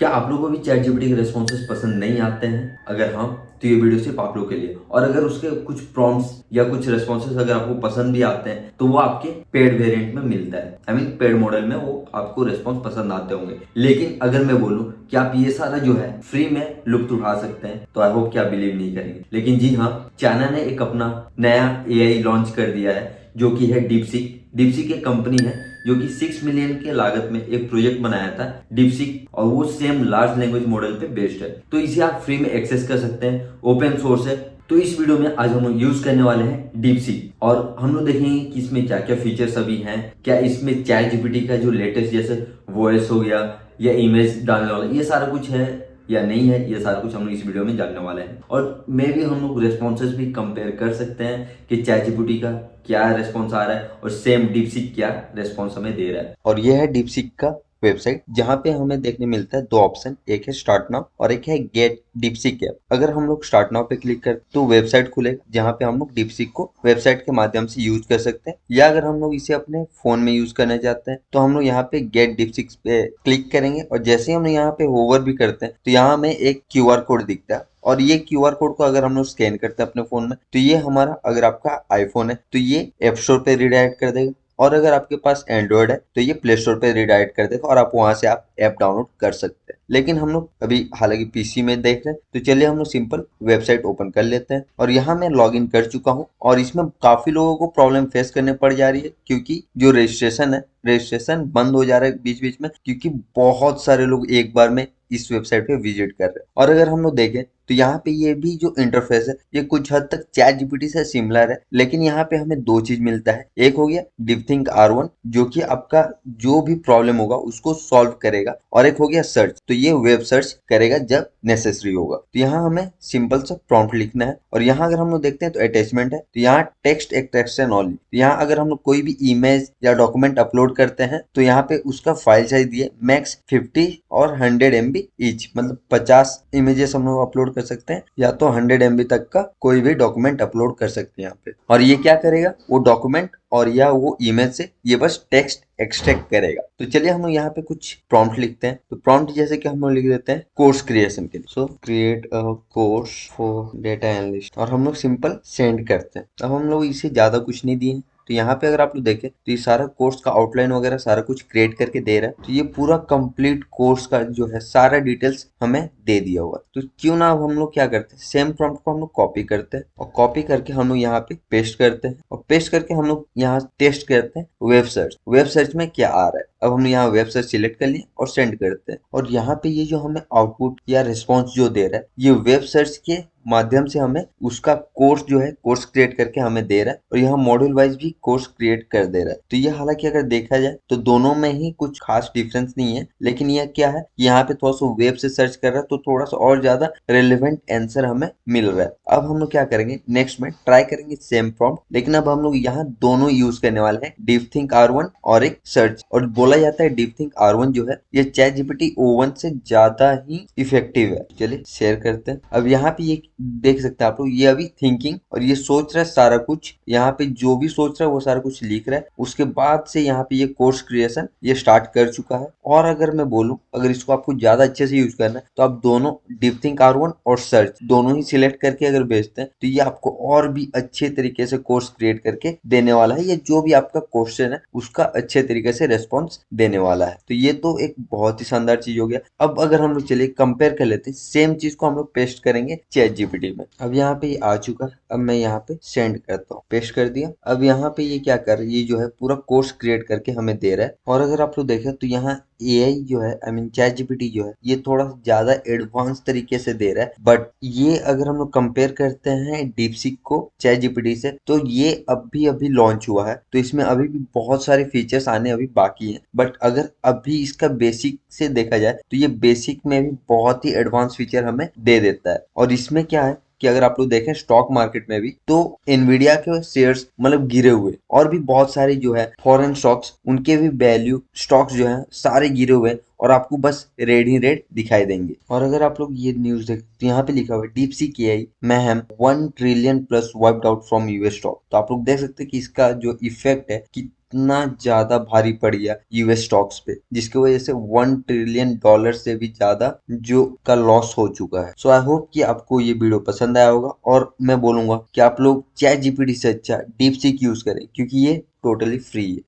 क्या आप लोगों को भी चैट जीपीटी के रिस्पॉन्सेज पसंद नहीं आते हैं? अगर हाँ, तो ये वीडियो सिर्फ आप लोग के लिए। और अगर उसके कुछ प्रॉम्प्ट्स या कुछ रिस्पॉन्सेज अगर आपको पसंद भी आते हैं तो वो आपके पेड वेरिएंट में मिलता है। आई मीन पेड मॉडल में वो आपको रिस्पॉन्स पसंद आते होंगे। लेकिन अगर मैं बोलूँ कि आप ये सारा जो है फ्री में लुत्फ उठा सकते हैं तो आई होप कि आप बिलीव नहीं करेंगे। लेकिन जी हाँ, चाइना ने एक अपना नया एआई लॉन्च कर दिया है जो कि है डीपसीक। डीपसीक एक कंपनी है जो कि 6 मिलियन के लागत में एक प्रोजेक्ट बनाया था डीपसीक, और वो सेम लार्ज लैंग्वेज मॉडल पे बेस्ड है। तो इसे आप फ्री में एक्सेस कर सकते हैं, ओपन सोर्स है। तो इस वीडियो में आज हम लोग यूज करने वाले हैं डीपसीक, और हम लोग देखेंगे कि इसमें क्या क्या फीचर्स अभी हैं। क्या इसमें चैट जीपीटी का जो लेटेस्ट जैसे वॉइस हो गया या इमेज डालने वाला ये सारा कुछ है या नहीं है, ये सारा कुछ हम लोग इस वीडियो में जानने वाले हैं। और मे भी हम लोग रेस्पॉन्सेज भी कंपेयर कर सकते हैं कि चैट जीपीटी का क्या रेस्पॉन्स आ रहा है और सेम डीपसीक क्या रेस्पॉन्स हमें दे रहा है। और यह है डीपसीक का वेबसाइट, जहां पे हमें देखने मिलता है दो ऑप्शन, एक है स्टार्ट नाउ और एक है गेट डीपसीक ऐप। अगर हम लोग स्टार्ट नाउ पे क्लिक कर तो वेबसाइट खुलेगा जहां पे हम लोग डीपसीक को वेबसाइट के माध्यम से यूज कर सकते हैं, या अगर हम लोग इसे अपने फोन में यूज करना चाहते हैं तो हम लोग यहाँ पे गेट डीपसीक पे क्लिक करेंगे। और जैसे ही हम यहाँ पे होवर भी करते हैं तो यहाँ हमें एक क्यूआर कोड दिखता है, और ये क्यूआर कोड को अगर हम लोग स्कैन करते हैं अपने फोन में तो ये हमारा, अगर आपका आईफोन है तो ये ऐप स्टोर पे रिडायरेक्ट कर देगा, और अगर आपके पास एंड्रॉयड है तो ये प्ले स्टोर पे रिडायरेक्ट कर देगा और आप वहां से आप ऐप डाउनलोड कर सकते हैं। लेकिन हम लोग अभी हालांकि पीसी में देख रहे हैं तो चलिए हम लोग सिंपल वेबसाइट ओपन कर लेते हैं। और यहाँ मैं लॉग इन कर चुका हूँ, और इसमें काफी लोगों को प्रॉब्लम फेस करने पड़ जा रही है क्योंकि जो रजिस्ट्रेशन है, रजिस्ट्रेशन बंद हो जा रहा है बीच बीच में, क्योंकि बहुत सारे लोग एक बार में इस वेबसाइट पे विजिट कर रहे हैं। और अगर हम लोग देखें तो यहाँ पे ये भी जो इंटरफेस है ये कुछ हद तक चैट जीपीटी से सिमिलर है, लेकिन यहाँ पे हमें दो चीज मिलता है। एक हो गया डिपथिंक R1 जो कि आपका जो भी प्रॉब्लम होगा उसको सॉल्व करेगा, और एक हो गया सर्च, तो ये वेब सर्च करेगा जब नेसेसरी होगा। तो यहाँ हमें सिंपल सा प्रॉम्प्ट लिखना है, और यहाँ अगर हम लोग देखते हैं तो अटैचमेंट है, तो यहाँ टेक्स्ट एक्सट्रैक्शन ओनली। तो यहाँ अगर हम लोग कोई भी इमेज या डॉक्यूमेंट अपलोड करते हैं तो यहाँ पे उसका फाइल साइज दिए मैक्स 50 और 100 MB ईच, मतलब 50 इमेजेस हम लोग अपलोड कर सकते हैं या तो 100 MB तक का कोई भी डॉक्यूमेंट अपलोड कर सकते हैं यहाँ पे। और ये क्या करेगा, वो डॉक्यूमेंट और या वो इमेज से ये बस टेक्स्ट एक्सट्रैक्ट करेगा। तो चलिए हम लोग यहाँ पे कुछ प्रॉम्प्ट लिखते हैं। तो प्रॉम्प्ट जैसे कि हम लोग लिख देते हैं कोर्स क्रिएशन के लिए, सो create a course for data analyst, और हम लोग सिंपल सेंड करते हैं। अब हम लोग इसे ज्यादा कुछ नहीं दिए। तो यहाँ पे अगर आप लोग देखें तो ये सारा कोर्स का आउटलाइन वगैरह सारा कुछ क्रिएट करके दे रहा है। तो ये पूरा कंप्लीट कोर्स का जो है सारा डिटेल्स हमें दे दिया हुआ। तो क्यों ना अब हम लोग क्या करते हैं, सेम प्रॉम्प्ट को हम लोग कॉपी करते हैं, और कॉपी करके हम लोग यहाँ पे पेस्ट करते हैं, और पेस्ट करके हम लोग यहाँ टेस्ट करते हैं वेब सर्च। वेब सर्च में क्या आ रहा है, अब हम यहाँ वेब सर्च सिलेक्ट कर लिए और सेंड करते हैं। और यहाँ पे ये जो हमें आउटपुट या रिस्पॉन्स जो दे रहा है ये वेब सर्च के माध्यम से हमें उसका कोर्स जो है कोर्स क्रिएट करके हमें दे रहा है, और यहाँ मॉड्यूल वाइज भी कोर्स क्रिएट कर दे रहा है। तो ये हालांकि अगर देखा जाए तो दोनों में ही कुछ खास डिफरेंस नहीं है, लेकिन यह क्या है, यहाँ पे थोड़ा सा वेब से सर्च कर रहा है तो थोड़ा सा और ज्यादा रेलिवेंट आंसर हमें मिल रहा है। अब हम लोग क्या करेंगे, नेक्स्ट में ट्राई करेंगे सेम प्रॉम्प्ट, लेकिन अब हम लोग यहाँ दोनों यूज करने वाले हैं, डीपथिंक R1 और एक सर्च। और बोला जाता है डीपथिंक R1 जो है ये चैट जीपीटी O1 से ज्यादा ही इफेक्टिव है। चलिए शेयर करते हैं। अब यहाँ पे ये देख सकते हैं आप लोग, ये अभी थिंकिंग और ये सोच रहा है सारा कुछ, यहाँ पे जो भी सोच रहा है वो सारा कुछ लिख रहा है। उसके बाद से यहाँ पे ये कोर्स क्रिएशन ये स्टार्ट कर चुका है। और अगर मैं बोलूं, अगर इसको आपको ज्यादा अच्छे से यूज करना है तो आप दोनों डीपथिंक R1 और सर्च दोनों ही सिलेक्ट करके अगर भेजते हैं तो ये आपको और भी अच्छे तरीके से कोर्स क्रिएट करके देने वाला है। ये जो भी आपका क्वेश्चन है उसका अच्छे तरीके से रेस्पॉन्स देने वाला है। तो ये तो एक बहुत ही शानदार चीज हो गया। अब अगर हम लोग चलिए कंपेयर कर लेते हैं, सेम चीज को हम लोग पेस्ट करेंगे चैट जीपीटी में। अब यहाँ पे ये आ चुका है, अब मैं यहाँ पे सेंड करता हूँ, पेस्ट कर दिया। अब यहाँ पे ये क्या कर रहा है, ये जो है पूरा कोर्स क्रिएट करके हमें दे रहा है। और अगर आप लोग देखें तो यहाँ एआई जो है, आई मीन चैट जीपीटी जो है, ये थोड़ा ज्यादा एडवांस तरीके से दे रहा है। बट ये अगर हम लोग कंपेयर करते हैं डीपसीक को चैट जीपीटी से तो ये अभी अभी लॉन्च हुआ है, तो इसमें अभी भी बहुत सारे फीचर्स आने अभी बाकी हैं। बट अगर अभी इसका बेसिक से देखा जाए तो ये बेसिक में भी बहुत ही एडवांस फीचर हमें दे देता है। और इसमें क्या है कि अगर आप लोग देखें स्टॉक मार्केट में भी तो एनवीडिया के शेयर्स मतलब गिरे हुए, और भी बहुत सारे जो है फॉरेन स्टॉक्स उनके भी वैल्यू स्टॉक्स जो है सारे गिरे हुए, और आपको बस रेड ही रेड दिखाई देंगे। और अगर आप लोग ये न्यूज देखते तो यहाँ पे लिखा हुआ है DeepSeek AI mayhem 1 trillion plus wiped out from US stock. तो आप लोग देख सकते हैं कि इसका जो इफेक्ट है कि इतना ज्यादा भारी पड़ गया यूएस स्टॉक्स पे, जिसकी वजह से $1 ट्रिलियन से भी ज्यादा जो का लॉस हो चुका है। सो आई होप कि आपको ये वीडियो पसंद आया होगा, और मैं बोलूंगा कि आप लोग चैट जीपीटी से अच्छा डीप सीक यूज करें, क्योंकि ये टोटली फ्री है।